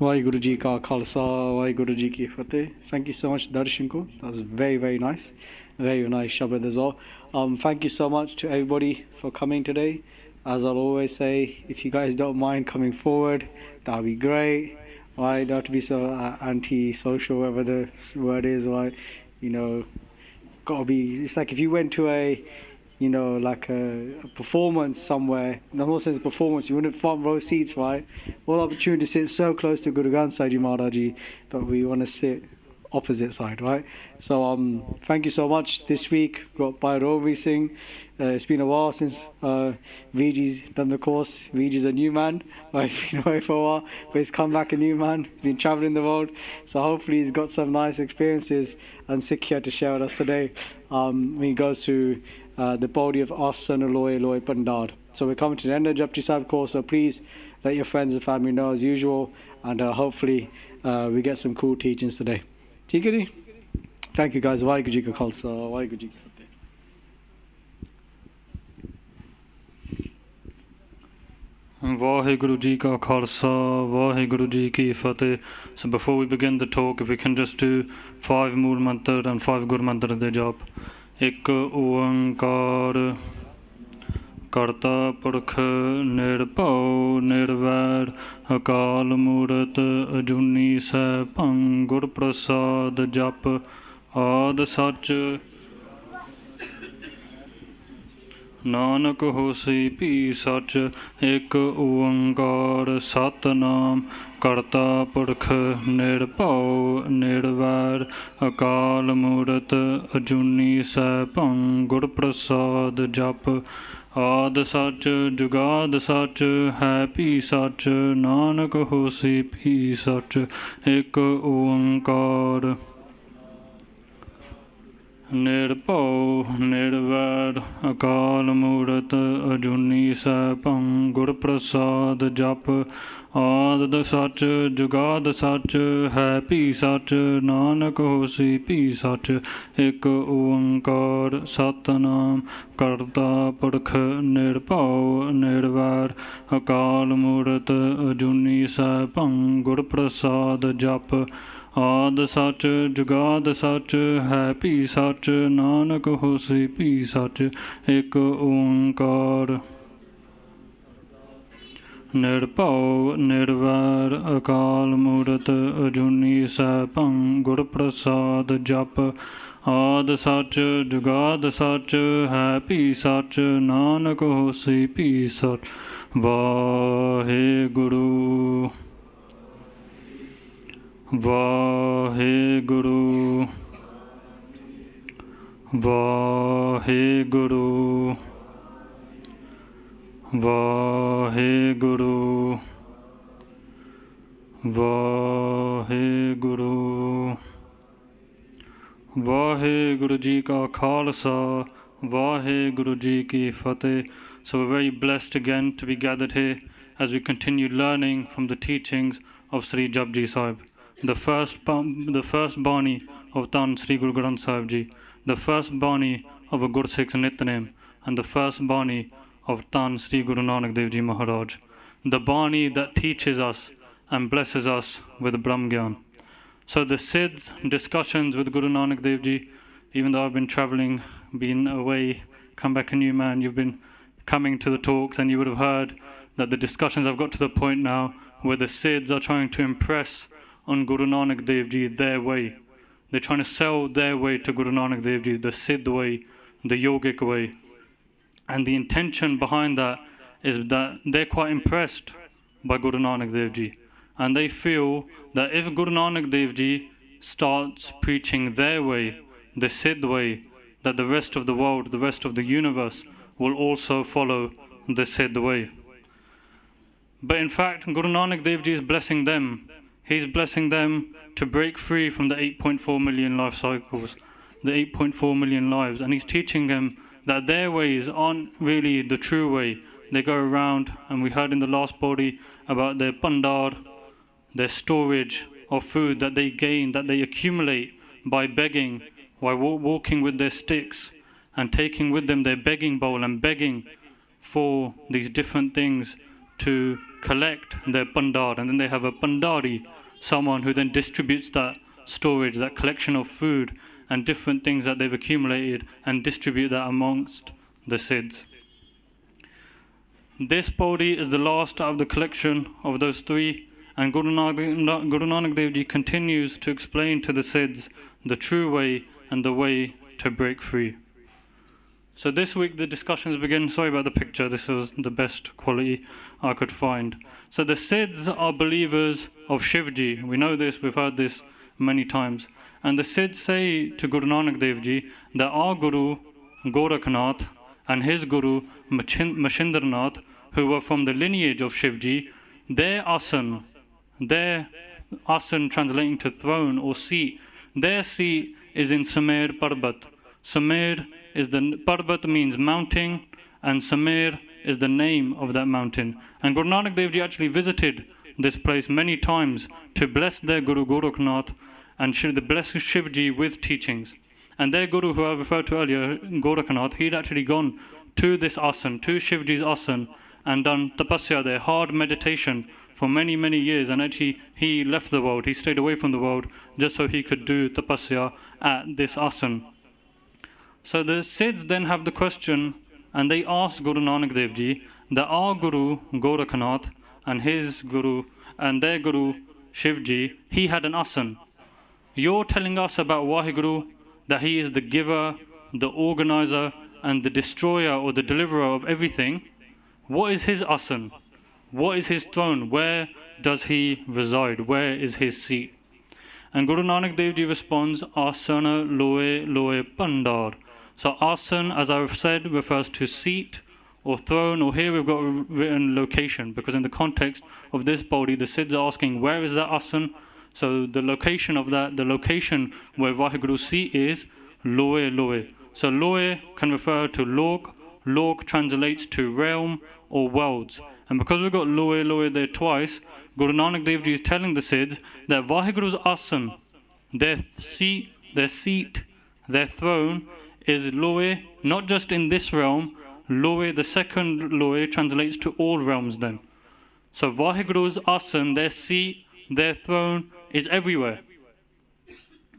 WhyGuru Ji Ka Khalsa, WhyGuru Ji Ki Fateh. Thank you so much, Darshan ko. That was very, very nice. Very nice Shabad as well. Thank you so much to everybody for coming today. As I'll always say, if you guys don't mind coming forward, that would be great. Right? Don't have to be so anti-social, whatever the word is, right? You know, gotta be, it's like if you went to a, you know, like a performance somewhere, in the whole sense of performance, you wouldn't front row seats, right? All opportunity to sit so close to Guru Granth Sahib Ji Maharaj Ji, but we want to sit opposite side, right? So thank you so much. This week got by Rovi Singh. It's been a while since Viji's done the course. Viji's a new man. He's been away for a while, but he's come back a new man. He's been traveling the world, so hopefully he's got some nice experiences and Sikhi to share with us today. When he goes to the body of Asana Loy Pandar. So we're coming to the end of the Japji Sahib course, so please let your friends and family know as usual, and hopefully we get some cool teachings today. Theek hai ji? Thank you guys. WhyGuru Ji Ka Khalsa, WhyGuru Ji Ki Fateh. WhyGuru Ji Ka Khalsa, WhyGuru Ji Ki Fateh. So before we begin the talk, if we can just do 5 Mool Mantar and 5 Gur Mantar de Jap. Ek Oankar Karta Purkh Nirbhau Nirvair Akal Murਤ Ajuni Saipang Gur Prasad Jap Ad Sach Nanak Hosi Pi Sach Ek Oankar Satnam Karta Purkh Nirbhau Nirvair Akal Murਤ Ajuni Saipang Gur Prasad Jap Ad Sach Jugad Sach Hai Pi Sach Nanak Hosi Pi Sach Ek Oankar Nirbhau Nirvair Akal Murਤ Ajuni Saipang Gur Prasad Jap Ad Sach Jugad Sach Hai Pi Sach Nanak Hosi Pi Sach Ek Oankar Satnam Karta Purkh Nirbhau Nirvair Akal Murਤ Ajuni Saipang Gur Prasad Jap Ad Sach Jugad Sach Hai Pi Sach Nanak Hosi Pi Sach Ek Oankar Nirbhau Nirvair Akal Murਤ Ajuni Saipang Gur Prasad Jap Ad Sach Jugad Sach Hai Pi Sach Nanak Hosi Pi Sach WhyGuru WhyGuru WhyGuru WhyGuru WhyGuru WhyGuru Ji Ka Khalsa, WhyGuru Ji Ki Fateh. So we're very blessed again to be gathered here as we continue learning from the teachings of Sri Japji Sahib, the first Bani of Tan Sri Guru Granth Sahib Ji, the first Bani of a Gursikh's Nitnem, and the first Bani of Tan Sri Guru Nanak Dev Ji Maharaj, the Bani that teaches us and blesses us with Brahm Gyan. So the Siddhs discussions with Guru Nanak Dev Ji, even though I've been traveling, been away, come back a new man, you've been coming to the talks and you would have heard that the discussions have got to the point now where the Siddhs are trying to impress on Guru Nanak Dev Ji their way. They're trying to sell their way to Guru Nanak Dev Ji, the Siddh way, the yogic way. And the intention behind that is that they're quite impressed by Guru Nanak Dev Ji. And they feel that if Guru Nanak Dev Ji starts preaching their way, the Siddh way, that the rest of the world, the rest of the universe will also follow the Siddh way. But in fact, Guru Nanak Dev Ji is blessing them. He's blessing them to break free from the 8.4 million life cycles, the 8.4 million lives. And he's teaching them that their ways aren't really the true way. They go around, and we heard in the last body about their pandar, their storage of food that they gain, that they accumulate by begging, while walking with their sticks and taking with them their begging bowl and begging for these different things to collect their pandar, and then they have a pandari, someone who then distributes that storage, that collection of food and different things that they've accumulated, and distribute that amongst the Siddhs. This Pauri is the last out of the collection of those three, and Guru Nanak Dev Ji continues to explain to the Siddhs the true way and the way to break free. So this week the discussions begin. Sorry about the picture, this was the best quality I could find. So the Siddhs are believers of Shivji. We know this, we've heard this many times. And the Siddhs say to Guru Nanak Dev Ji that our Guru Gorakhnath and his Guru Mashindranath, who were from the lineage of Shivji, their asan translating to throne or seat, their seat is in Samer Parbat. Samer is Parbat means mountain, and Samer is the name of that mountain. And Guru Nanak Dev Ji actually visited this place many times to bless their Guru Gorakhnath and bless Shivji with teachings. And their Guru, who I referred to earlier, Gorakhnath, he'd actually gone to this asan, to Shivji's asan, and done tapasya there, hard meditation for many, many years. And actually he left the world, he stayed away from the world just so he could do tapasya at this asan. So the Siddhs then have the question, and they ask Guru Nanak Dev Ji that our Guru Gorakhnath and his Guru and their Guru Shivji, he had an asan. You're telling us about WhyGuru that he is the giver, the organizer, and the destroyer or the deliverer of everything. What is his asan? What is his throne? Where does he reside? Where is his seat? And Guru Nanak Dev Ji responds, asana loe loe pandar. So asan, as I've said, refers to seat or throne, or here we've got written location, because in the context of this body, the Siddhs are asking, where is that asan? So the location of that, the location where WhyGuru's seat is, loe loe. So loe can refer to lok. Lok translates to realm or worlds. And because we've got loe loe there twice, Guru Nanak Dev Ji is telling the Siddhs that WhyGuru's asan, their seat, their throne, is loe, not just in this realm. Loe, the second loe, translates to all realms then. So WhyGuru's asan, their seat, their throne, is everywhere.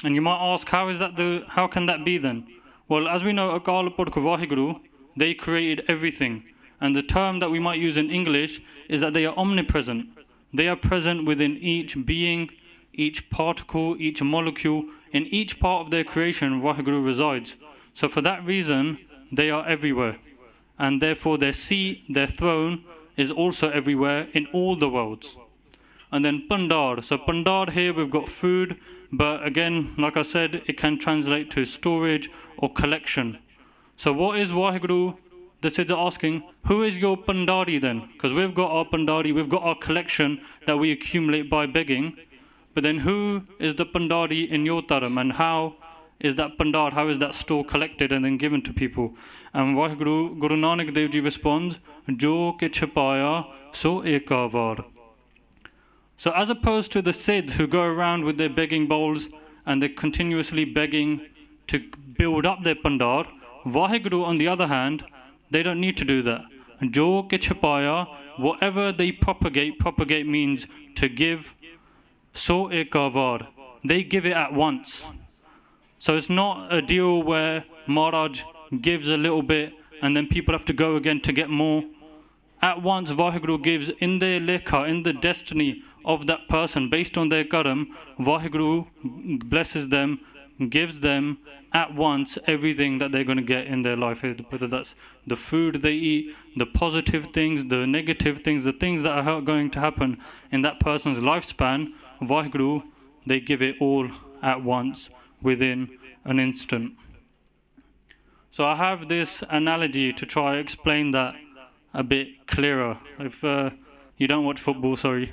And you might ask, how can that be then? Well, as we know, Akal Purkh WhyGuru, they created everything. And the term that we might use in English is that they are omnipresent. They are present within each being, each particle, each molecule. In each part of their creation, WhyGuru resides. So for that reason, they are everywhere. And therefore their seat, their throne, is also everywhere in all the worlds. And then pandar. So pandar here we've got food, but again, like I said, it can translate to storage or collection. So what is WhyGuru? The Siddhs are asking, who is your pandari then? Because we've got our pandari, we've got our collection that we accumulate by begging. But then who is the pandari in your dharam, and how is that pandar, how is that store collected and then given to people? And WhyGuru, Guru Nanak Dev Ji responds, Jo ke chapaya so ekavar. So as opposed to the Siddhs who go around with their begging bowls and they're continuously begging to build up their pandar, WhyGuru on the other hand, they don't need to do that. Jo ke chapaya, whatever they propagate means to give, so ekavar, they give it at once. So it's not a deal where Maharaj gives a little bit and then people have to go again to get more. At once WhyGuru gives in their lekha, in the destiny of that person, based on their karam, WhyGuru blesses them, gives them at once everything that they're going to get in their life, whether that's the food they eat, the positive things, the negative things, the things that are going to happen in that person's lifespan. WhyGuru, they give it all at once within an instant. So I have this analogy to try explain that a bit clearer. If you don't watch football, sorry,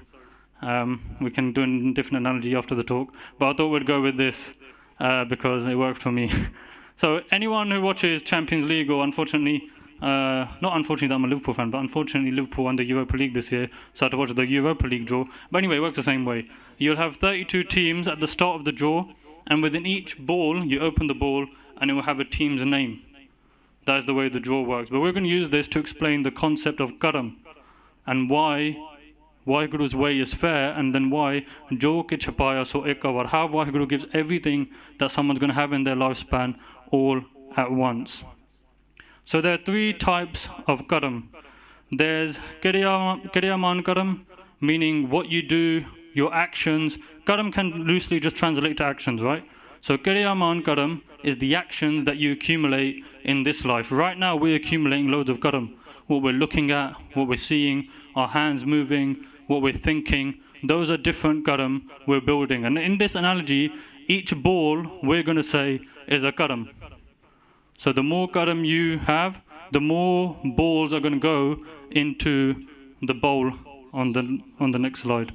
we can do a different analogy after the talk, but I thought we'd go with this because it worked for me. So anyone who watches Champions League, or unfortunately, not unfortunately that I'm a Liverpool fan, but unfortunately Liverpool won the Europa League this year, so I had to watch the Europa League draw. But anyway, it works the same way. You'll have 32 teams at the start of the draw, and within each ball, you open the ball and it will have a team's name. That's the way the draw works. But we're going to use this to explain the concept of karam. and why WhyGuru's way is fair, and then why Jo ke chapaya so ekawar, how WhyGuru gives everything that someone's going to have in their lifespan all at once. So there are three types of karam. There's Kriyaman karam, meaning what you do, your actions. Karam can loosely just translate to actions, right? So Kriyaman karam is the actions that you accumulate in this life. Right now we're accumulating loads of karam. What we're looking at, what we're seeing, our hands moving, what we're thinking, those are different karam we're building. And in this analogy, each ball we're going to say is a karam. So the more karam you have, the more balls are going to go into the bowl on the next slide.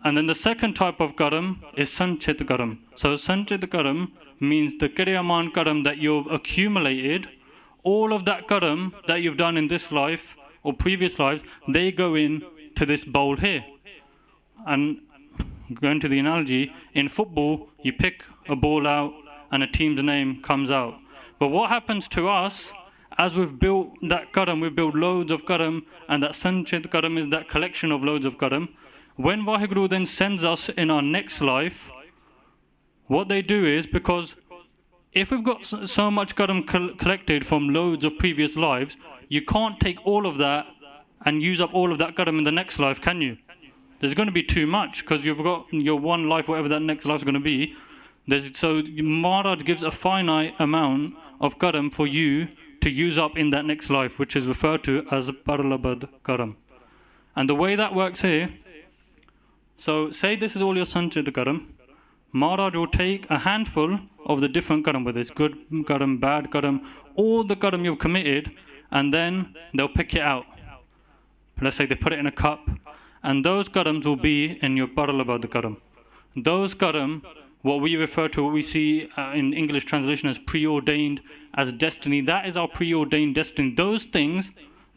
And then the second type of karam is sanchit karam. So sanchit karam means the kriyaman karam that you've accumulated. All of that karam that you've done in this life or previous lives, they go in to this bowl here. And going to the analogy, in football, you pick a ball out and a team's name comes out. But what happens to us, as we've built that karam, we've built loads of karam, and that sanchit karam is that collection of loads of karam. When WhyGuru then sends us in our next life, what they do is, because if we've got so much karam collected from loads of previous lives, you can't take all of that and use up all of that karam in the next life, can you? There's going to be too much, because you've got your one life, whatever that next life is going to be. So Maharaj gives a finite amount of karam for you to use up in that next life, which is referred to as paralabad karam. And the way that works here, so say this is all your sanchit karam, Maharaj will take a handful of the different karam, whether it's good karam, bad karam, all the karam you've committed, and then they'll pick it out. Let's say they put it in a cup, and those karams will be in your paralabad karam. Those karam, what we refer to, what we see in English translation as preordained, as destiny, that is our preordained destiny. Those things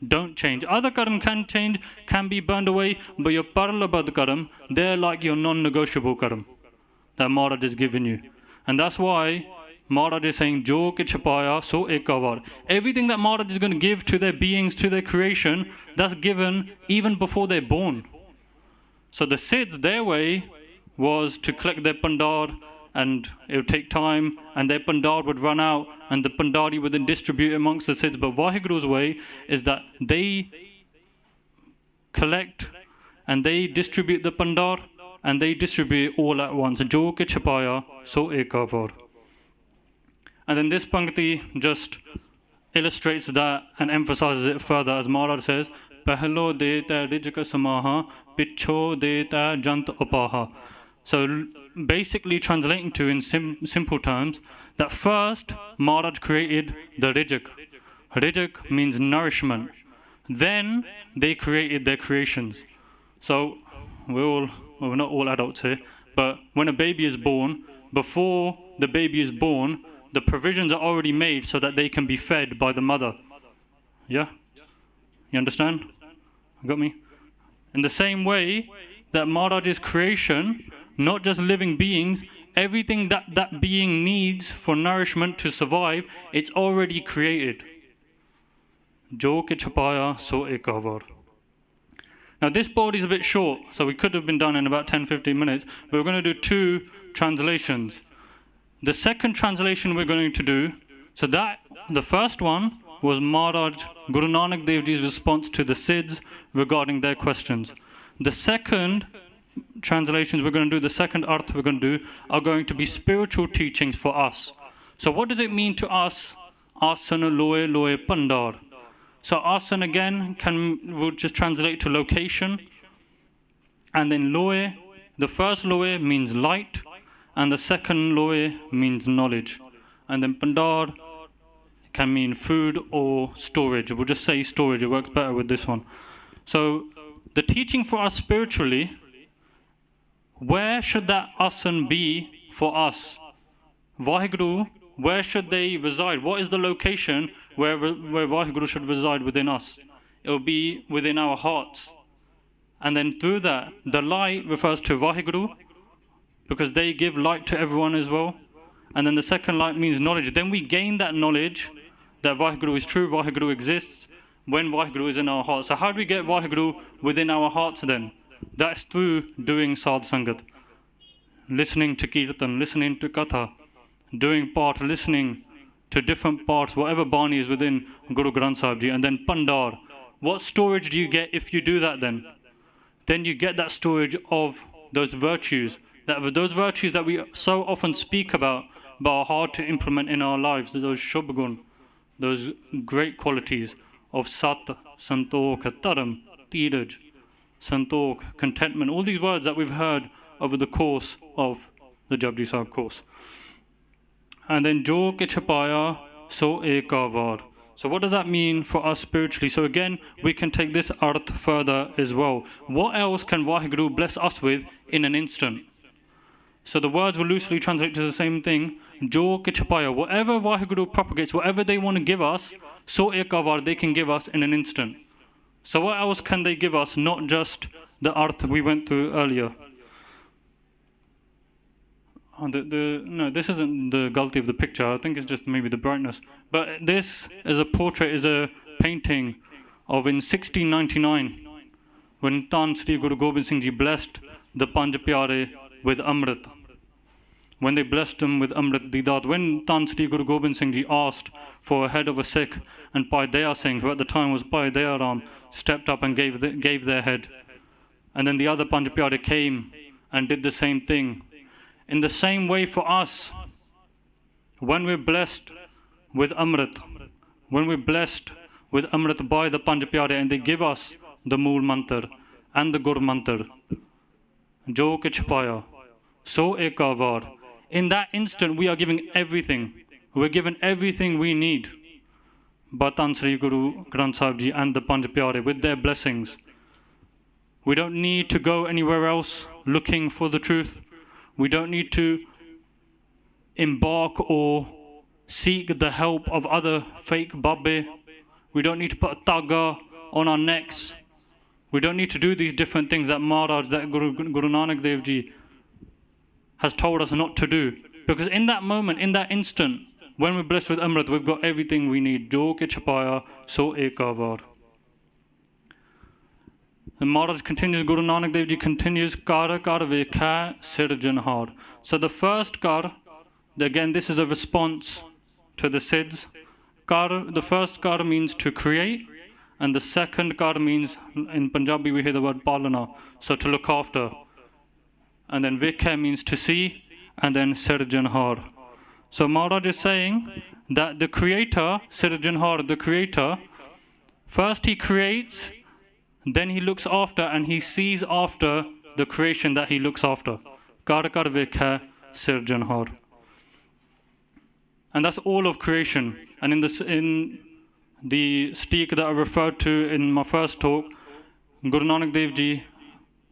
don't change. Other karam can change, can be burned away, but your paralabad karam, they're like your non-negotiable karam that Maharaj has given you. And that's why Maharaj is saying, Jo ke chapaya so ekawar. Everything that Maharaj is going to give to their beings, to their creation, that's given even before they're born. So the Siddhs, their way was to collect their pandar, and it would take time, and their pandar would run out, and the pandari would then distribute amongst the Siddhs. But WhyGuru's way is that they collect and they distribute the pandar, and they distribute all at once. Jo ke chapaya so ekawar. And then this pankti just illustrates that and emphasizes it further, as Maharaj says, Pahlo deta rijka samaha, picho deta jant upaha. So basically translating to in simple terms, that first Maharaj created the rijk. Rijk means nourishment. Then they created their creations. So we're not all adults here, but when a baby is born, before the baby is born, the provisions are already made so that they can be fed by the mother. Yeah? You understand? You got me? In the same way that Maharaj's creation, not just living beings, everything that that being needs for nourishment to survive, it's already created. Jo ke chapaya so ekawar. Now this board is a bit short, so we could have been done in about 10-15 minutes, but we're going to do two translations. The second translation we're going to do, so that the first one was Maharaj Guru Nanak Dev Ji's response to the Siddhs regarding their questions. The second translations we're going to do, the second arth we're going to do, are going to be spiritual teachings for us. So what does it mean to us? Asana loe loe pandar. So asan again will just translate to location. And then loe, the first loe means light, and the second loe means knowledge. And then pandar can mean food or storage. We'll just say storage, it works better with this one. So the teaching for us spiritually, where should that asan be for us? WhyGuru, where should they reside? What is the location where WhyGuru should reside within us? It will be within our hearts. And then through that, the light refers to WhyGuru, because they give light to everyone as well. And then the second light means knowledge. Then we gain that knowledge that WhyGuru is true, WhyGuru exists. when WhyGuru is in our hearts. So how do we get WhyGuru within our hearts then? That's through doing Sadh Sangat, listening to Kirtan, listening to Katha, doing part, listening to different parts, whatever Bani is within Guru Granth Sahib Ji, and then Pandar. What storage do you get if you do that then? Then you get that storage of those virtues that we so often speak about, but are hard to implement in our lives, those Shubhagun, those great qualities of Sat, Santokh, Taram, Tiraj, Santokh, contentment, all these words that we've heard over the course of the Japji Sahib course. And then Jo ke chapaya so ekavar. So what does that mean for us spiritually? So again, we can take this arth further as well. What else can WhyGuru bless us with in an instant? So the words will loosely translate to the same thing. Jo ke chapaya. Whatever WhyGuru propagates, whatever they want to give us, so ekavar, they can give us in an instant. So what else can they give us? Not just the arth we went through earlier. No, this isn't the gulti of the picture. I think it's just maybe the brightness. But this is a portrait, is a painting of in 1699, when Tan Sri Guru Gobind Singh Ji blessed the Panj Pyare with Amrit. When they blessed them with Amrit Didat, when Tan Sri Guru Gobind Singh Ji asked for a head of a Sikh, and Bhai Daya Singh, who at the time was Bhai Daya Ram, stepped up and gave their head. And then the other Panj Pyare came and did the same thing. In the same way for us, when we're blessed with Amrit, when we're blessed with Amrit by the Panj Pyare, and they give us the Mool Mantar and the Gur Mantar, Jo ke chapaya, so ekavar. In that instant, we are giving everything. We're given everything we need by Tan Sri Guru Granth Sahib Ji and the Panj Pyare with their blessings. We don't need to go anywhere else looking for the truth. We don't need to embark or seek the help of other fake babbe. We don't need to put a tagga on our necks. We don't need to do these different things that Maharaj, that Guru Nanak Dev Ji has told us not to do. Because in that moment, in that instant, when we're blessed with Amrit, we've got everything we need. Jo ke chapaya, so ekavar. And Maharaj continues, Guru Nanak Dev Ji continues, Kar kar vekha sirjanhar. So the first kar, again, this is a response to the Siddhs. Kar, the first kar means to create, and the second kar means, in Punjabi we hear the word palana, so to look after. And then vekha means to see, and then sirjanhar. So Maharaj is saying that the creator, sirjanhar, the creator, first he creates, then he looks after, and he sees after the creation that he looks after. Kar kar vekha sirjanhar. And that's all of creation. And in the steek that I referred to in my first talk, Guru Nanak Dev Ji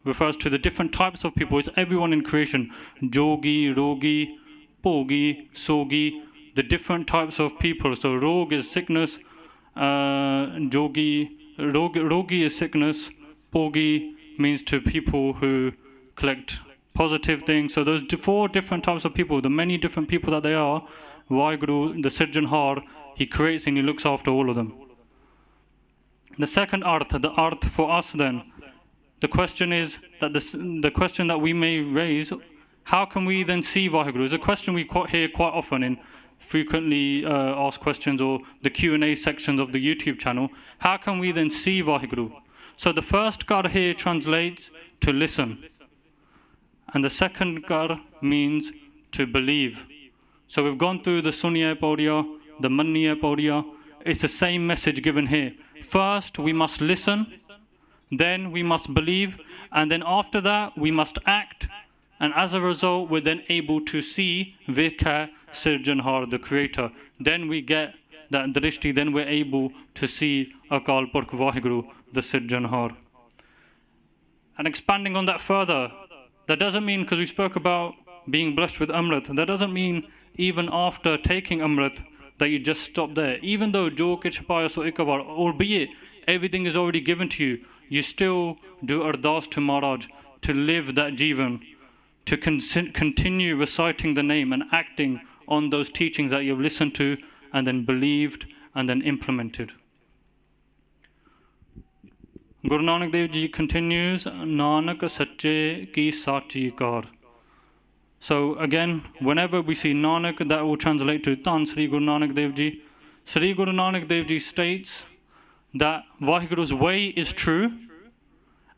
refers to the different types of people. It's everyone in creation. Jogi, Rogi, Pogi, Sogi, the different types of people. So Rog is sickness, Rogi is sickness, Pogi means to people who collect positive things. So those four different types of people, the many different people that they are, WhyGuru, the Sirjanhar, he creates and he looks after all of them. The second arth, the arth for us then, the question is that the question that we may raise, how can we then see WhyGuru? It's a question we hear quite often in frequently asked questions or the Q&A sections of the YouTube channel. How can we then see WhyGuru? So the first kar here translates to listen, and the second kar means to believe. So we've gone through the Suniya Paudiya, the Manniya Paudiya. It's the same message given here. First we must listen, then we must believe, and then after that we must act, and as a result we're then able to see Vekha Sirjanhar, the creator. Then we get that drishti, then we're able to see Akal Purkh WhyGuru, the Sirjanhar. And expanding on that further, that doesn't mean, because we spoke about being blessed with Amrit, that doesn't mean even after taking Amrit that you just stop there. Even though Jo ke chapaya so ekavar, albeit everything is already given to you, you still do ardas to Maharaj to live that jivan, to continue reciting the name and acting on those teachings that you've listened to and then believed and then implemented. Guru Nanak Dev Ji continues, Nanak Sache Ki Sachi Kar. So again, whenever we see Nanak, that will translate to Tan Sri Guru Nanak Dev Ji. Sri Guru Nanak Dev Ji states that WhyGuru's way is true,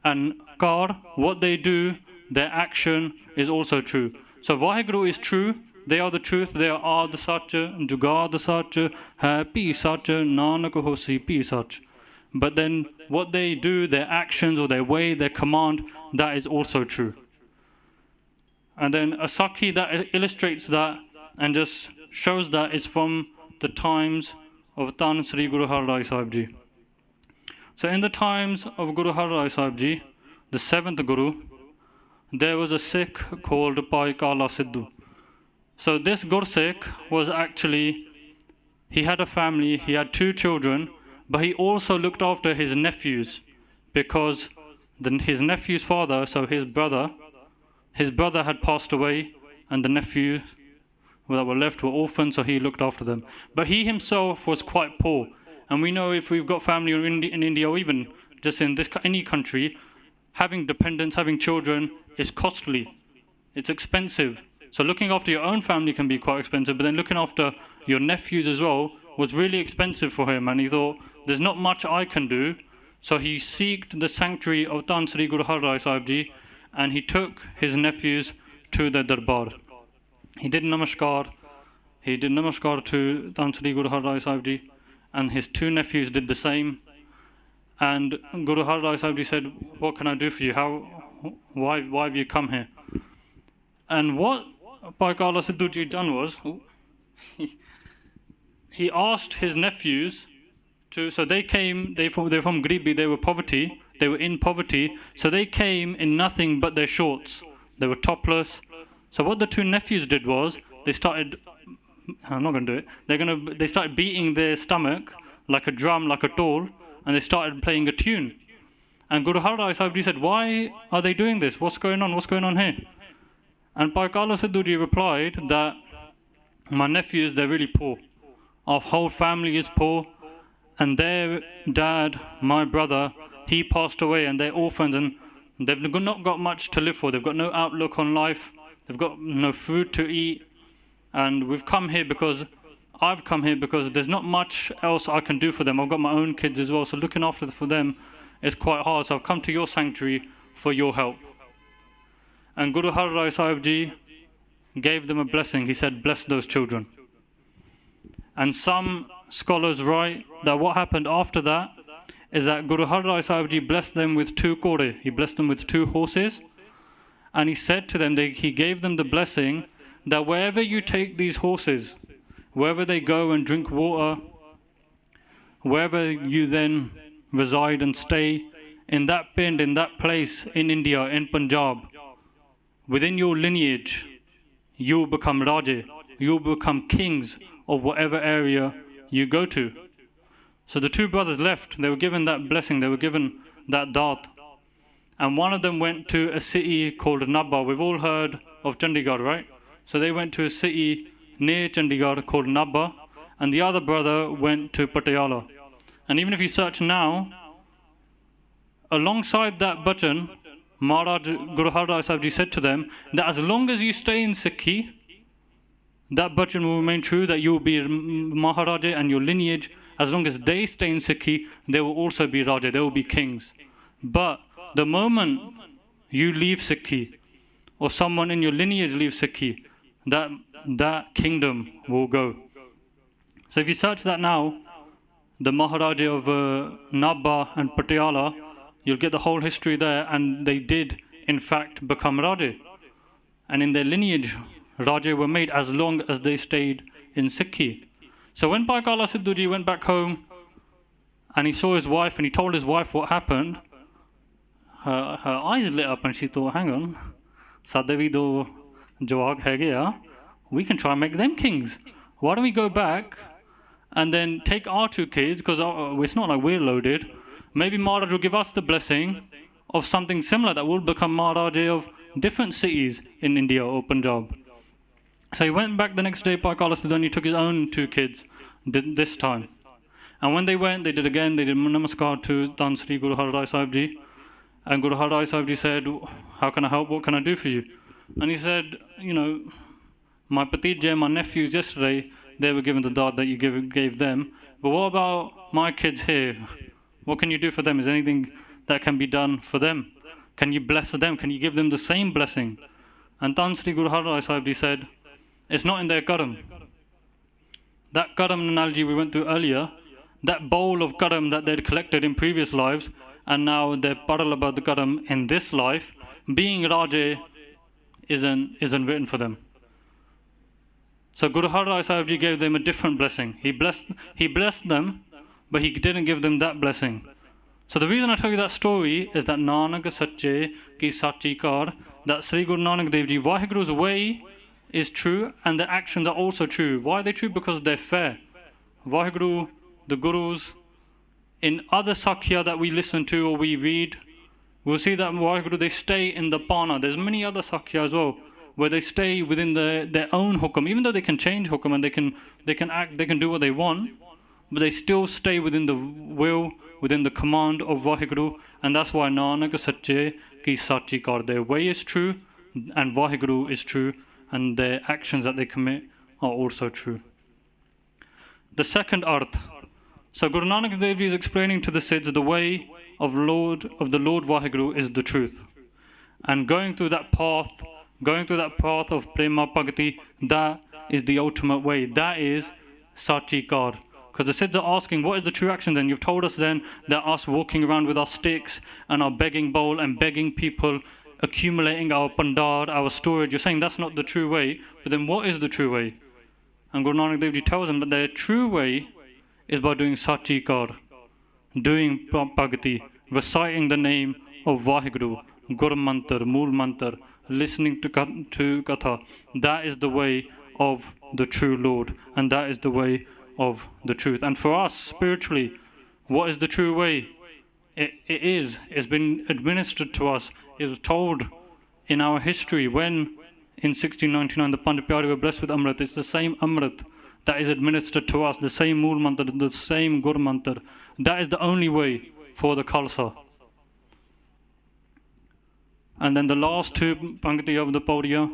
and Kar, what they do, their action is also true. So WhyGuru is true, they are the truth, they are the Sach, Jugaad Sach, Hai Pi Sach, Nanak Hosi Pi Sach. But then what they do, their actions or their way, their command, that is also true. And then a Sakhi that illustrates that and just shows that is from the times of Tan Sri Guru Har Rai Sahib Ji. So in the times of Guru Har Rai Sahib Ji, the 7th Guru, there was a Sikh called Parchar Siddhu. So this Gursikh was actually, he had a family, he had 2 children, but he also looked after his nephews, because his nephew's father, so his brother had passed away, and the nephews that were left were orphans, so he looked after them. But he himself was quite poor. And we know if we've got family in India, or even just in any country, having dependents, having children is costly. It's expensive. So looking after your own family can be quite expensive, but then looking after your nephews as well was really expensive for him. And he thought, there's not much I can do. So he sought the sanctuary of Tan Sri Guru Har Rai Sahib Ji, and he took his nephews to the darbar. He did namaskar to Tan Sri Guru Har Rai Sahib Ji, and his 2 nephews did the same. And Guru Har Rai Sahib Ji said, what can I do for you? Why have you come here? And what Parchar Siddhu Ji done was, he asked his nephews to, so they're from Gribi, they were poverty, they were in poverty, so they came in nothing but their shorts. They were topless. So what the 2 nephews did was, they started, I'm not going to do it, they started beating their stomach like a drum, like a dole, and they started playing a tune. And Guru Har Rai Sahib Ji said, why are they doing this? What's going on here? And Parchar Siddhu Ji replied that my nephews, they're really poor. Our whole family is poor, and their dad, my brother, he passed away, and they're orphans, and they've not got much to live for. They've got no outlook on life. They've got no food to eat. And I've come here because there's not much else I can do for them. I've got my own kids as well, so looking after for them is quite hard. So I've come to your sanctuary for your help. And Guru Har Rai Sahib Ji gave them a blessing. He said, bless those children. And some scholars write that what happened after that is that Guru Har Rai Sahib Ji blessed them with 2 kore. He blessed them with 2 horses. And he said to them, he gave them the blessing that wherever you take these horses, wherever they go and drink water, wherever you then reside and stay, in that pind, in that place in India, in Punjab, within your lineage, you will become Raja, you will become kings of whatever area you go to. So the 2 brothers left, they were given that blessing, they were given that daat. And one of them went to a city called Nabha. We've all heard of Chandigarh, right? So they went to a city near Chandigarh called Nabha, and the other brother went to Patiala. And even if you search now, alongside that button, Maharaj Guru Har Rai Sahib Ji said to them that as long as you stay in Sikhi, that button will remain true, that you will be Maharaja and your lineage, as long as they stay in Sikhi, they will also be Raja, they will be kings. But the moment you leave Sikhi, or someone in your lineage leaves Sikhi, that kingdom will go. So if you search that now, the Maharaja of Nabha and Patiala, you'll get the whole history there, and they did in fact become Raja. And in their lineage, Raja were made as long as they stayed in Sikhi. So when Parchar Siddhu Ji went back home and he saw his wife and he told his wife what happened, her eyes lit up and she thought, hang on, Sade do jawag hai, we can try and make them kings. Why don't we go back and then take our 2 kids, because it's not like we're loaded. Maybe Maharaj will give us the blessing of something similar that will become Maharaja of different cities in India or Punjab. So he went back the next day, Parchar Siddhu, and he took his own 2 kids this time. And when they went, they did again, they did namaskar to Dhan Sri Guru Har Rai Sahib Ji. And Guru Har Rai Sahib Ji said, how can I help? What can I do for you? And he said, you know, my patijay, my nephews yesterday, they were given the dad that you gave them. But what about my kids here? What can you do for them? Is there anything that can be done for them? Can you bless them? Can you give them the same blessing? And Dhan Sri Guru Har Rai Sahib Ji said, it's not in their karam. That karam analogy we went through earlier, that bowl of karam that they'd collected in previous lives, and now they're paralabad karam in this life, being Raje isn't written for them. So Guru Har Rai Sahib Ji gave them a different blessing. He blessed them, but he didn't give them that blessing. So the reason I tell you that story is that Nanak Sache Ki Sachi Kar, that Sri Guru Nanak Dev Ji, WhyGuru's way is true and the actions are also true. Why are they true? Because they're fair. WhyGuru, the Gurus, in other Sakhya that we listen to or we read, we'll see that WhyGuru, they stay in the Pana. There's many other Sakhya as well, where they stay within their own hukum, even though they can change hukum and they can act, they can do what they want, but they still stay within the will, within the command of WhyGuru, and that's why Nanak Sache Ki Sachi Kar, their way is true, and WhyGuru is true, and their actions that they commit are also true. The second arth. So Guru Nanak Dev Ji is explaining to the Siddhs the way of the Lord WhyGuru is the truth. And going through that path of Prema Bhakti, that is the ultimate way. That is Sachi Kar. Because the Siddhs are asking, what is the true action then? You've told us then that us walking around with our sticks and our begging bowl and begging people, accumulating our pandar, our storage, you're saying that's not the true way. But then what is the true way? And Guru Nanak Dev Ji tells them that their true way is by doing Sachi Kar, doing Bhakti, reciting the name of WhyGuru, Gur Mantar, Mool Mantar, listening to Katha. That is the way of the true Lord, and that is the way of the truth. And for us, spiritually, what is the true way? It's been administered to us. It was told in our history when in 1699 the Panch Pyare were blessed with Amrit. It's the same Amrit that is administered to us, the same Mool Mantar, the same Gur Mantar. That is the only way for the Khalsa. And then the last two Pankti of the Pauriya,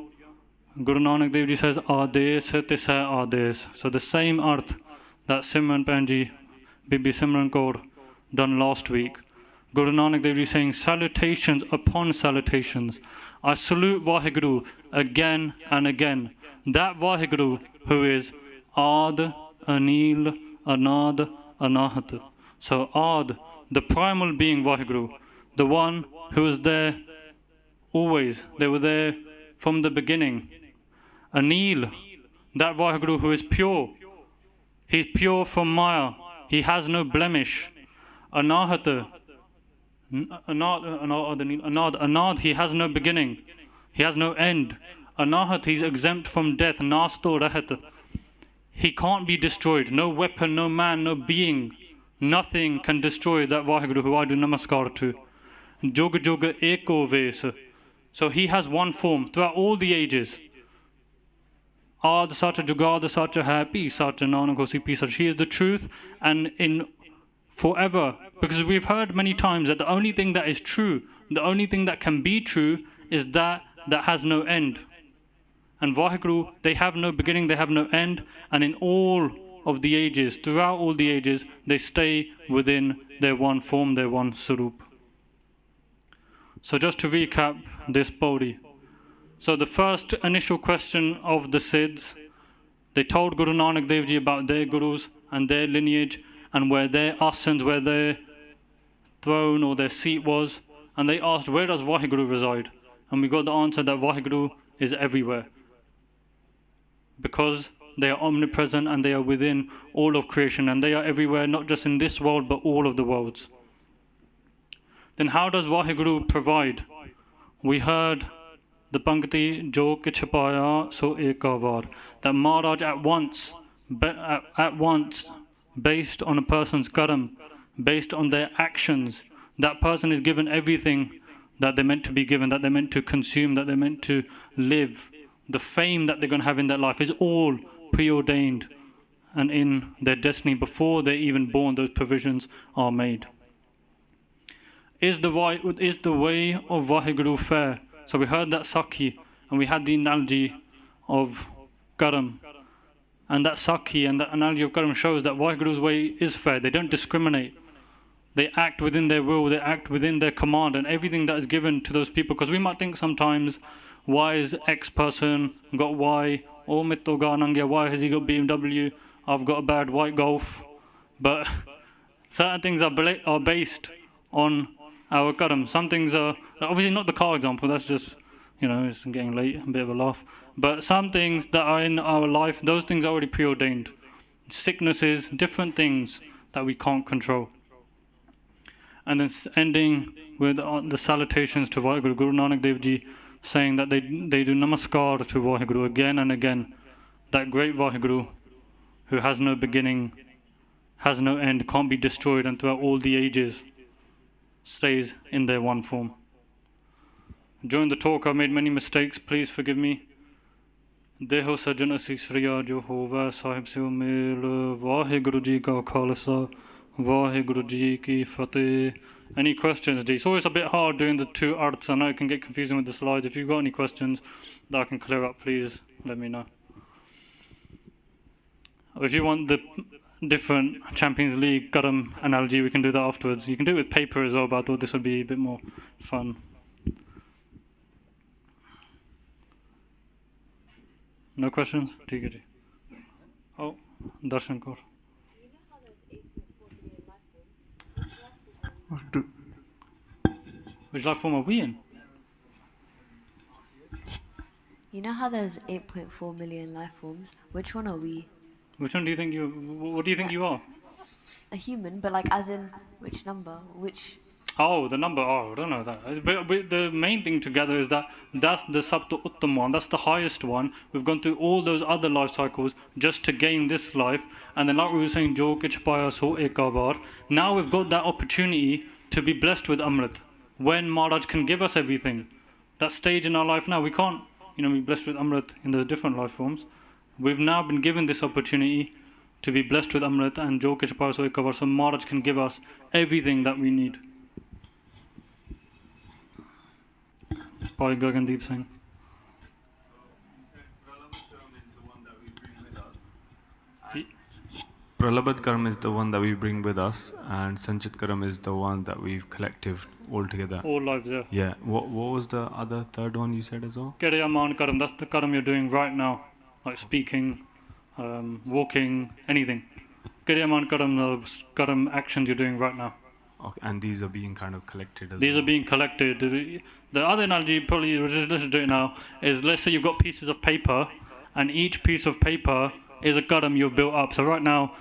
Guru Nanak Dev Ji says, Ades Tis hai Ades. So the same arth that Simran Panji, Bibi Simran Kaur done last week. Guru Nanak Dev Ji saying, salutations upon salutations. I salute WhyGuru again and again. That WhyGuru who is Ad, Anil, Anad, Anahat. So Ad, the primal being WhyGuru, the one who is there always. They were there from the beginning. Anil, that WhyGuru who is pure. He's pure from Maya. He has no blemish. Anahat, Anad, he has no beginning. He has no end. Anahat, he's exempt from death. Nasto Rahat. He can't be destroyed. No weapon, no man, no being. Nothing can destroy that WhyGuru who I do namaskar to. Jog Joga Eko Ves. So he has one form throughout all the ages. Ad Sacha Jugad Sacha Happy Sacha Nanakosi Pisa. He is the truth and in forever. Because we've heard many times that the only thing that is true, the only thing that can be true is that has no end. And WhyGuru, they have no beginning, they have no end, and in all of the ages, throughout all the ages, they stay within their one form, their one surup. So just to recap this Pauri. So the first initial question of the Siddhs, they told Guru Nanak Dev Ji about their Gurus and their lineage and where their asans, where their throne or their seat was, and they asked, where does WhyGuru reside? And we got the answer that WhyGuru is everywhere. Because they are omnipresent and they are within all of creation, and they are everywhere, not just in this world but all of the worlds. Then how does WhyGuru provide? We heard the Pankti Jo Ke Chapaya So Ekavar, that Maharaj at once, based on a person's karam, based on their actions, that person is given everything that they're meant to be given, that they're meant to consume, that they're meant to live. The fame that they're going to have in their life is all preordained and in their destiny before they're even born. Those provisions are made. Is the way of WhyGuru fair? So we heard that Sakhi, and we had the analogy of Karam. And that Sakhi and that analogy of Karam shows that WhyGuru's way is fair. They don't discriminate. They act within their will, they act within their command, and everything that is given to those people. Because we might think sometimes, why is X person got Y? Oh, mitto ga nangya, why has he got BMW? I've got a bad white Golf. But certain things are based on our karam. Some things are, obviously not the car example, that's just, it's getting late, a bit of a laugh. But some things that are in our life, those things are already preordained. Sicknesses, different things that we can't control. And then ending with the salutations to WhyGuru, Guru Nanak Dev Ji saying that they do namaskar to WhyGuru again and again. That great WhyGuru who has no beginning, has no end, can't be destroyed, and throughout all the ages stays in their one form. During the talk I made many mistakes, please forgive me. Deho sajan asi sriya jo hova Sahib se mil WhyGuru Ji ka Khalsa WhyGuru Ji ki Fateh. Any questions, D? It's always a bit hard doing the two arts. I know it can get confusing with the slides. If you've got any questions that I can clear up, please let me know. If you want the different Champions League Karam analogy, we can do that afterwards. You can do it with paper as well, but I thought this would be a bit more fun. No questions? Oh, Darshan Kaur. Which life form are we in? You know how there's 8.4 million life forms? Which one are we? Which one do you think you? What do you think you are? A human, but like as in which number? Which? Oh, the number. Oh, I don't know that. But the main thing together is that's the Sabto Uttam one. That's the highest one. We've gone through all those other life cycles just to gain this life. And then like we were saying, Jo ke chapaya so ekavar. Now we've got that opportunity to be blessed with Amrit. When Maharaj can give us everything. That stage in our life now, we can't, be blessed with Amrit in those different life forms. We've now been given this opportunity to be blessed with Amrit and Jo ke chapaya so ekavar. So Maharaj can give us everything that we need. By Gagandeep Singh. Pralabdha Karam is the one that we bring with us, and Sanchit Karam is the one that we've collected all together. All lives, yeah. Yeah. What was the other third one you said as well? Kiriyaman Karam, that's the Karam you're doing right now. Like speaking, walking, anything. Kiriyaman Karam, the Karam actions you're doing right now. Okay, and these are being kind of collected as well? These are being collected. The other analogy, probably, let's do it now, is let's say you've got pieces of paper, and each piece of paper is a karam you've built up. So right now,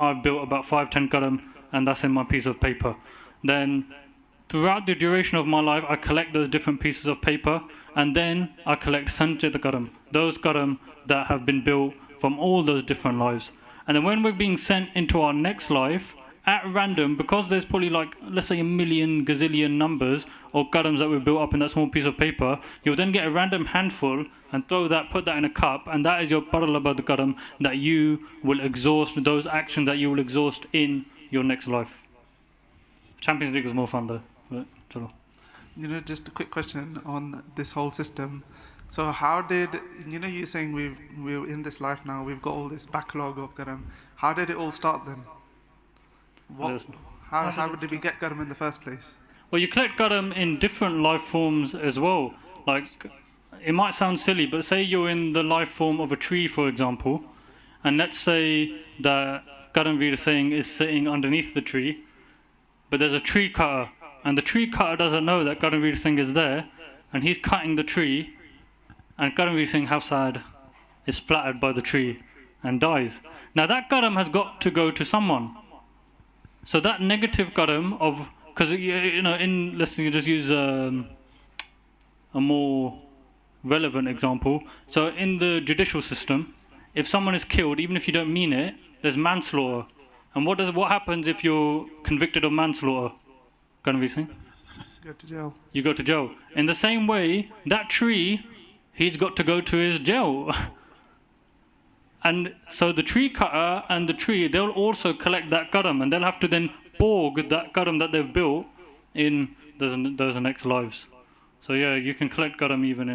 I've built about 5-10 karam, and that's in my piece of paper. Then, throughout the duration of my life, I collect those different pieces of paper, and then I collect sanchita karam, those karam that have been built from all those different lives. And then when we're being sent into our next life, at random, because there's probably like, let's say, a million gazillion numbers or karams that we've built up in that small piece of paper, you'll then get a random handful and put that in a cup, and that is your paralabad karam that you will exhaust, those actions that you will exhaust in your next life. Champions League is more fun though. But, chalo. Just a quick question on this whole system. So how did, you're saying we're in this life now, we've got all this backlog of karam. How did it all start then? How did we get karam in the first place? Well, you collect karam in different life forms as well. Like, it might sound silly, but say you're in the life form of a tree, for example, and let's say that Karam Veer Singh is sitting underneath the tree, but there's a tree cutter, and the tree cutter doesn't know that Karam Veer Singh is there, and he's cutting the tree, and Karam Veer Singh, how sad, is splattered by the tree and dies. Now that karam has got to go to someone. So that negative karam of, because let's just use a more relevant example. So in the judicial system, if someone is killed, even if you don't mean it, there's manslaughter. And what happens if you're convicted of manslaughter? Ganvi Singh? Go to jail. You go to jail. In the same way, that tree, he's got to go to his jail. And so the tree cutter and the tree, they'll also collect that karam, and they'll have to then borg that karam that they've built in those next lives. So yeah, you can collect karam even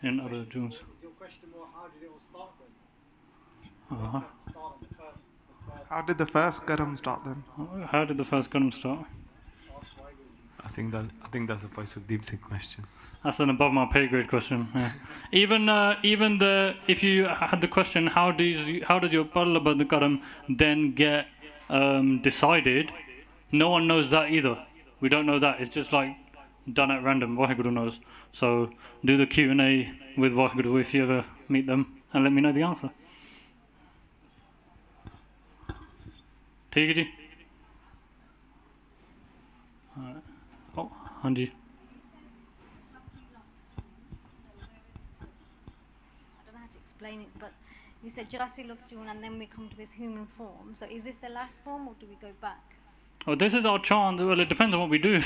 in other jewels. Is your question more, how did it all start then? How did the first Garam start then? How did the first karam start? I think that's a voice of Deep Sikh question. That's an above my pay grade question. Yeah. Even if you had the question, how does your Parlabad Karam then get decided? No one knows that either. We don't know that. It's just like done at random. WhyGuru knows. So do the Q&A with WhyGuru if you ever meet them, and let me know the answer. ठीक है जी. Oh, Hanji. I don't know how to explain it, but you said Jurasi Lukjun and then we come to this human form. So is this the last form or do we go back? Oh, this is our chance. Well, it depends on what we do.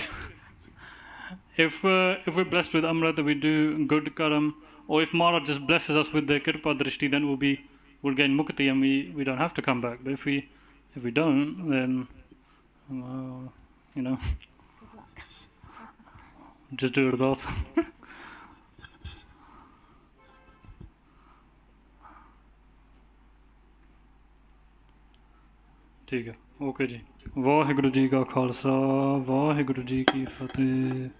If we're blessed with Amrit, we do good karam, or if Mara just blesses us with the Kirpa Drishti, then we'll gain mukti and we don't have to come back. But if we don't, then you know, just do it without. ठीक है, okay जी. वाहिगुरु जी का खालसा, वाहिगुरु जी की फतेह.